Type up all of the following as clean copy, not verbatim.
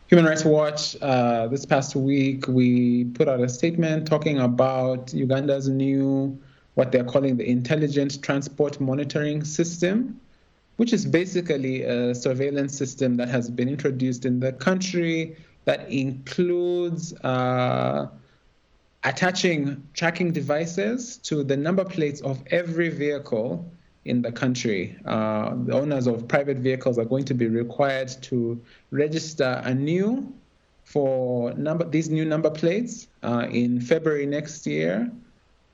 Human Rights Watch, this past week, we put out a statement talking about Uganda's new, what they're calling the Intelligent Transport Monitoring System, which is basically a surveillance system that has been introduced in the country that includes attaching tracking devices to the number plates of every vehicle in the country. The owners of private vehicles are going to be required to register anew for these new number plates in February next year.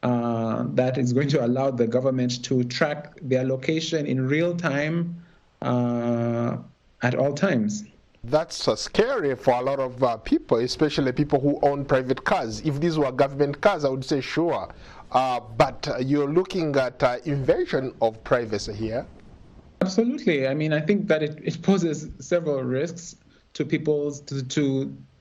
That is going to allow the government to track their location in real time at all times. That's scary for a lot of people, especially people who own private cars. If these were government cars, I would say sure. But you're looking at invasion of privacy here. Absolutely. I mean, I think that it poses several risks to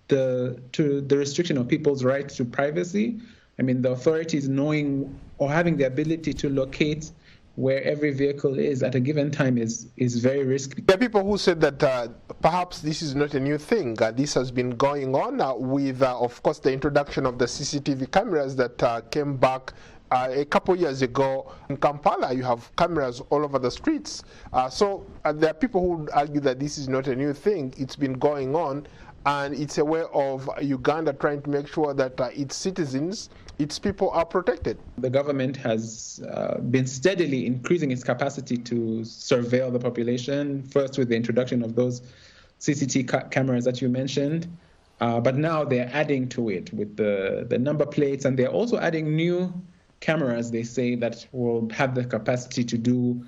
the restriction of people's right to privacy. I mean, the authorities knowing or having the ability to locate where every vehicle is at a given time is very risky. There are people who said that perhaps this is not a new thing. This has been going on with, of course, the introduction of the CCTV cameras that came back a couple years ago. In Kampala, you have cameras all over the streets. So there are people who argue that this is not a new thing. It's been going on, and it's a way of Uganda trying to make sure that its citizens, its people are protected. The government has been steadily increasing its capacity to surveil the population, first with the introduction of those CCTV cameras that you mentioned, but now they're adding to it with the number plates, and they're also adding new cameras, they say, that will have the capacity to do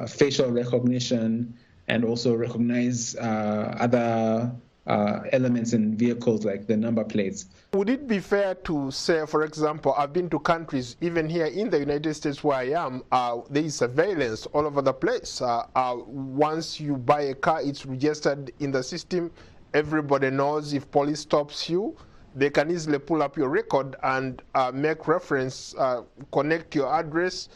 facial recognition and also recognize other elements in vehicles like the number plates. Would it be fair to say, for example, I've been to countries, even here in the United States where I am, there is surveillance all over the place. Once you buy a car, it's registered in the system. Everybody knows if police stops you, they can easily pull up your record and make reference, connect your address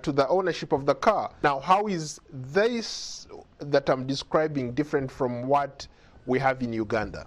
to the ownership of the car. Now, how is this that I'm describing different from what we have in Uganda?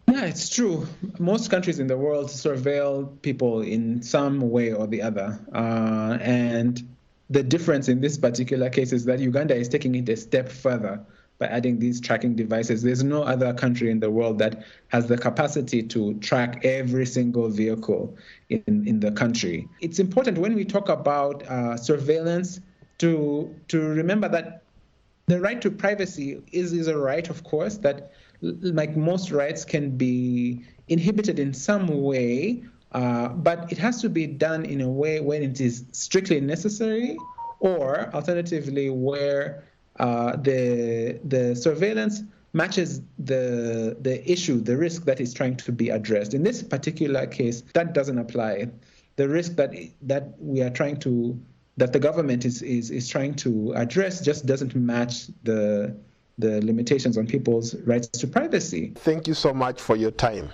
Yeah, it's true. Most countries in the world surveil people in some way or the other. And the difference in this particular case is that Uganda is taking it a step further by adding these tracking devices. There's no other country in the world that has the capacity to track every single vehicle in the country. It's important when we talk about surveillance to remember that the right to privacy is a right, of course, that like most rights can be inhibited in some way, but it has to be done in a way when it is strictly necessary, or alternatively where the surveillance matches the issue, the risk that is trying to be addressed. In this particular case, that doesn't apply. The risk that we are trying to, that the government is trying to address just doesn't match the limitations on people's rights to privacy. Thank you so much for your time.